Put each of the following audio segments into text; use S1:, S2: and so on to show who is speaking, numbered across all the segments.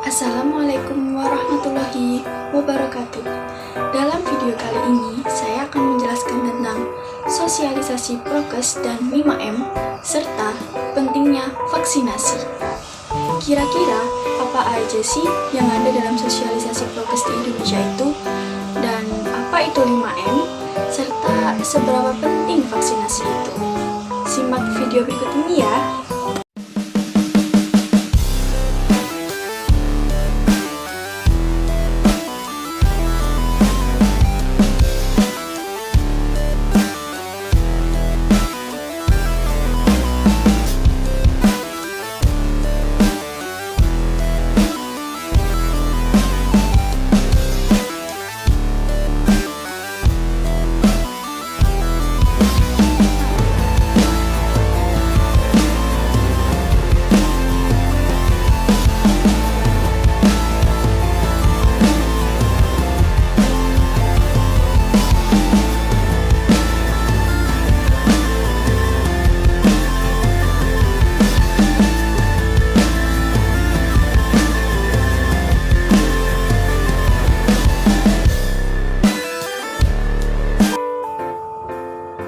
S1: Assalamualaikum warahmatullahi wabarakatuh. Dalam video kali ini, saya akan menjelaskan tentang sosialisasi prokes dan 5M, serta pentingnya vaksinasi. Kira-kira apa aja sih yang ada dalam sosialisasi prokes di Indonesia itu? Dan apa itu 5M? Serta seberapa penting vaksinasi itu? Simak video berikut ini ya.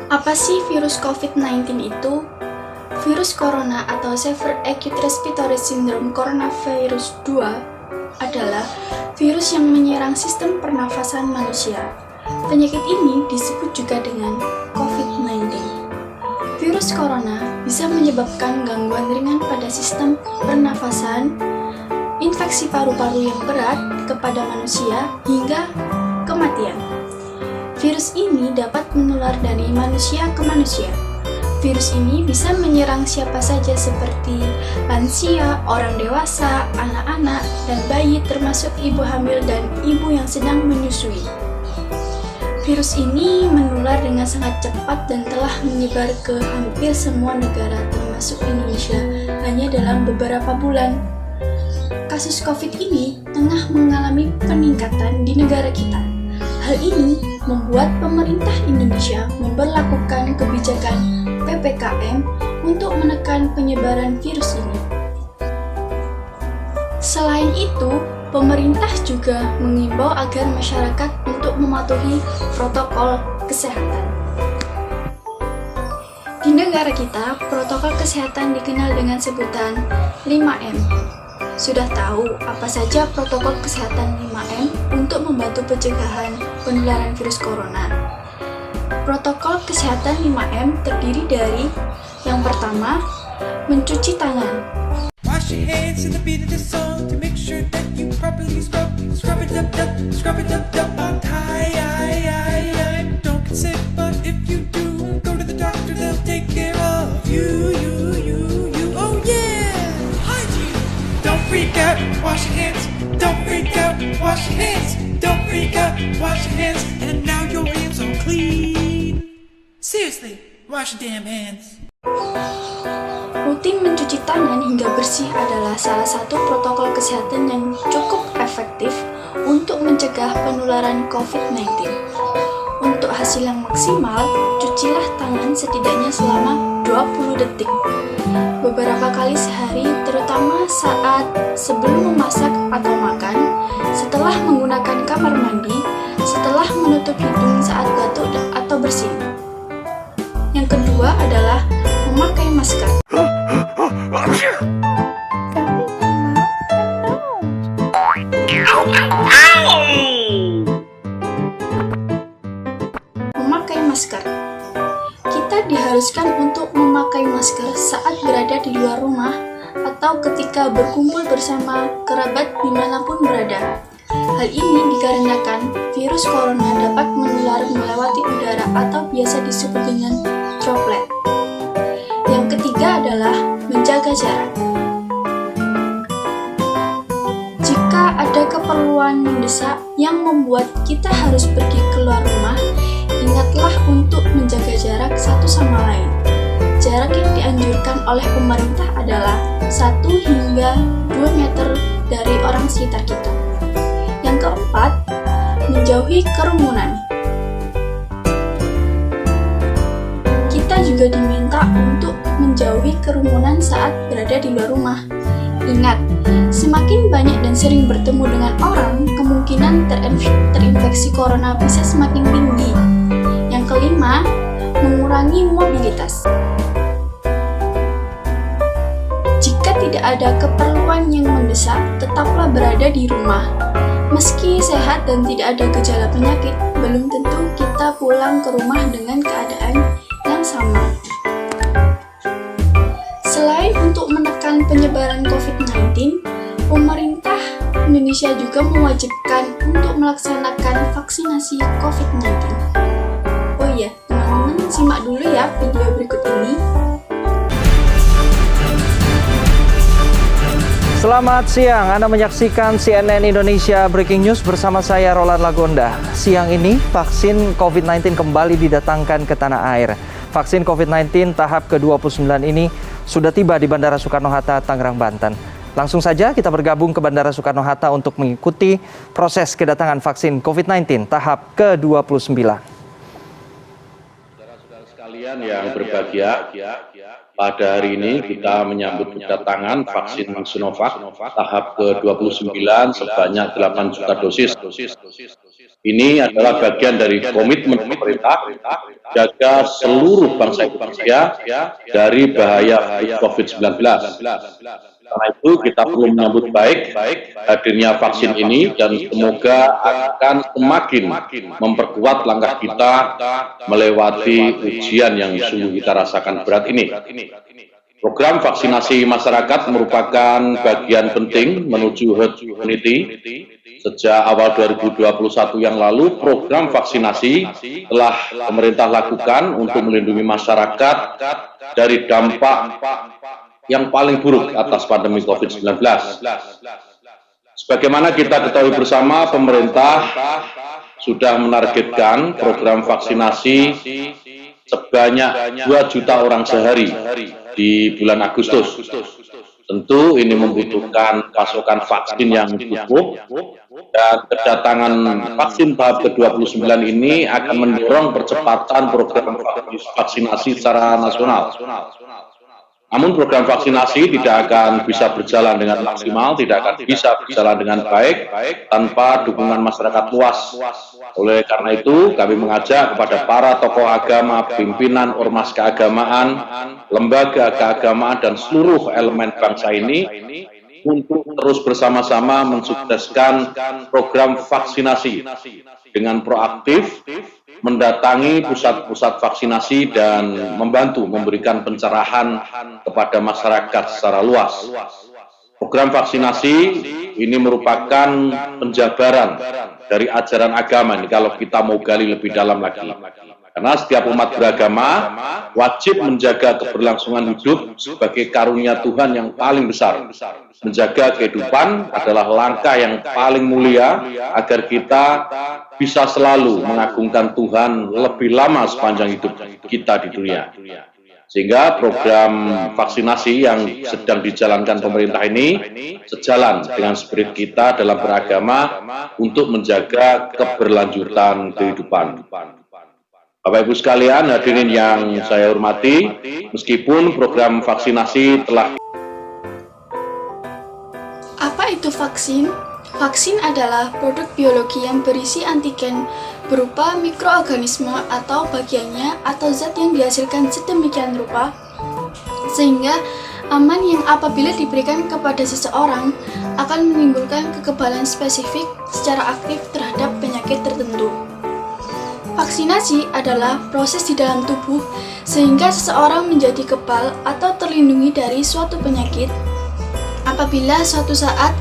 S1: Apa sih virus COVID-19 itu? Virus corona atau Severe Acute Respiratory Syndrome Coronavirus 2 adalah virus yang menyerang sistem pernafasan manusia. Penyakit ini disebut juga dengan COVID-19. Virus corona bisa menyebabkan gangguan ringan pada sistem pernafasan, infeksi paru-paru yang berat kepada manusia, hingga kematian. Virus ini dapat menular dari manusia ke manusia. Virus ini bisa menyerang siapa saja seperti lansia, orang dewasa, anak-anak, dan bayi termasuk ibu hamil dan ibu yang sedang menyusui. Virus ini menular dengan sangat cepat dan telah menyebar ke hampir semua negara termasuk Indonesia hanya dalam beberapa bulan. Kasus COVID ini tengah mengalami peningkatan di negara kita. Hal ini membuat pemerintah Indonesia memberlakukan kebijakan PPKM untuk menekan penyebaran virus ini. Selain itu, pemerintah juga mengimbau agar masyarakat untuk mematuhi protokol kesehatan. Di negara kita, protokol kesehatan dikenal dengan sebutan 5M. Sudah tahu apa saja protokol kesehatan 5M untuk membantu pencegahan penularan virus corona? Protokol kesehatan 5M terdiri dari yang pertama, mencuci tangan.
S2: Wash your hands to the beat of the song to make sure that you properly scrub it up, on high. Don't get sick, but if you do, go to the doctor, they'll take care of you. Oh yeah, hygiene. Don't freak out, wash your hands. Don't freak out, wash your hands. Don't freak out, wash your hands. And now your hands are clean. Seriously, wash your damn hands.
S1: Rutin mencuci tangan hingga bersih adalah salah satu protokol kesehatan yang cukup efektif untuk mencegah penularan COVID-19. Untuk hasil yang maksimal, cucilah tangan setidaknya selama 20 detik. Beberapa kali sehari, terutama saat sebelum memasak atau makan, setelah menggunakan kamar mandi, setelah menutup hidung saat batuk atau bersin. Yang kedua adalah memakai masker. Memakai masker. Kita diharuskan untuk memakai masker saat berada di luar rumah atau ketika berkumpul bersama kerabat dimanapun berada. Hal ini dikarenakan virus corona dapat menular melewati udara atau biasa disebut dengan droplet. Yang ketiga adalah menjaga jarak. Jika ada keperluan mendesak yang membuat kita harus pergi keluar rumah, ingatlah untuk menjaga jarak satu sama lain. Jarak yang dianjurkan oleh pemerintah adalah 1 hingga 2 meter dari orang sekitar kita. Yang keempat, menjauhi kerumunan. Kita juga diminta untuk menjauhi kerumunan saat berada di luar rumah. Ingat, semakin banyak dan sering bertemu dengan orang, kemungkinan terinfeksi corona bisa semakin tinggi. Yang kelima, mengurangi mobilitas. Jika tidak ada keperluan yang mendesak, tetaplah berada di rumah. Meski sehat dan tidak ada gejala penyakit, belum tentu kita pulang ke rumah dengan keadaan yang sama. Selain untuk menekan penyebaran COVID-19, pemerintah Indonesia juga mewajibkan untuk melaksanakan vaksinasi COVID-19. Oh iya, teman-teman simak dulu ya video berikut ini.
S3: Selamat siang, Anda menyaksikan CNN Indonesia Breaking News bersama saya Roland Lagonda. Siang ini, vaksin COVID-19 kembali didatangkan ke tanah air. Vaksin COVID-19 tahap ke-29 ini sudah tiba di Bandara Soekarno-Hatta, Tangerang, Banten. Langsung saja kita bergabung ke Bandara Soekarno-Hatta untuk mengikuti proses kedatangan vaksin COVID-19 tahap ke-29.
S4: Saudara-saudara sekalian yang berbahagia, pada hari ini kita menyambut kedatangan vaksin Sinovac tahap ke-29 sebanyak 8 juta dosis. Ini adalah bagian dari komitmen pemerintah jaga seluruh bangsa Indonesia dari bahaya COVID-19. Karena itu kita perlu menyambut baik hadirnya vaksin ini dan semoga akan semakin memperkuat langkah kita melewati ujian yang sungguh kita rasakan berat ini. Program vaksinasi masyarakat merupakan bagian penting menuju herd immunity. Sejak awal 2021 yang lalu, program vaksinasi telah pemerintah lakukan untuk melindungi masyarakat dari dampak yang paling buruk atas pandemi COVID-19. Sebagaimana kita ketahui bersama, pemerintah sudah menargetkan program vaksinasi sebanyak 2 juta orang sehari di bulan Agustus. Tentu ini membutuhkan pasokan vaksin yang cukup, dan kedatangan vaksin tahap ke-29 ini akan mendorong percepatan program vaksinasi secara nasional. Namun program vaksinasi tidak akan bisa berjalan dengan maksimal, tidak akan bisa berjalan dengan baik tanpa dukungan masyarakat luas. Oleh karena itu, kami mengajak kepada para tokoh agama, pimpinan ormas keagamaan, lembaga keagamaan, dan seluruh elemen bangsa ini untuk terus bersama-sama mensukseskan program vaksinasi dengan proaktif, mendatangi pusat-pusat vaksinasi dan membantu memberikan pencerahan kepada masyarakat secara luas. Program vaksinasi ini merupakan penjabaran dari ajaran agama ini kalau kita mau gali lebih dalam lagi. Karena setiap umat beragama wajib menjaga keberlangsungan hidup sebagai karunia Tuhan yang paling besar. Menjaga kehidupan adalah langkah yang paling mulia agar kita bisa selalu mengagungkan Tuhan lebih lama sepanjang hidup kita di dunia. Sehingga program vaksinasi yang sedang dijalankan pemerintah ini sejalan dengan spirit kita dalam beragama untuk menjaga keberlanjutan kehidupan. Bapak Ibu sekalian, hadirin yang saya hormati, meskipun program vaksinasi telah...
S1: Apa itu vaksin? Vaksin adalah produk biologi yang berisi antigen berupa mikroorganisme atau bagiannya atau zat yang dihasilkan sedemikian rupa sehingga aman yang apabila diberikan kepada seseorang akan menimbulkan kekebalan spesifik secara aktif terhadap penyakit tertentu. Vaksinasi adalah proses di dalam tubuh sehingga seseorang menjadi kebal atau terlindungi dari suatu penyakit. Apabila suatu saat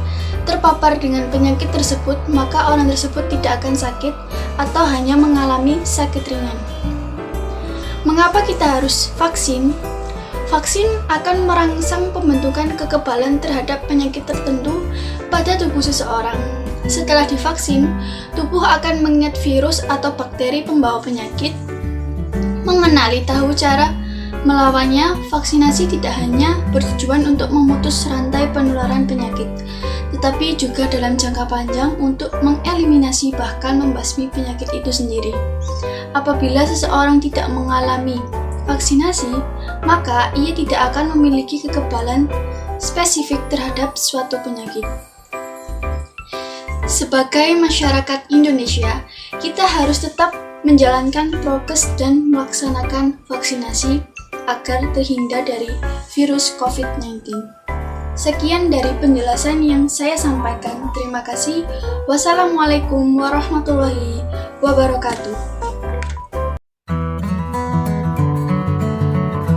S1: terpapar dengan penyakit tersebut, maka orang tersebut tidak akan sakit atau hanya mengalami sakit ringan. Mengapa kita harus vaksin? Vaksin akan merangsang pembentukan kekebalan terhadap penyakit tertentu pada tubuh seseorang. Setelah divaksin, tubuh akan mengingat virus atau bakteri pembawa penyakit, mengenali tahu cara melawannya. Vaksinasi tidak hanya bertujuan untuk memutus rantai penularan penyakit, tetapi juga dalam jangka panjang untuk mengeliminasi bahkan membasmi penyakit itu sendiri. Apabila seseorang tidak mengalami vaksinasi, maka ia tidak akan memiliki kekebalan spesifik terhadap suatu penyakit. Sebagai masyarakat Indonesia, kita harus tetap menjalankan prokes dan melaksanakan vaksinasi agar terhindar dari virus COVID-19. Sekian dari penjelasan yang saya sampaikan. Terima kasih. Wassalamualaikum warahmatullahi wabarakatuh.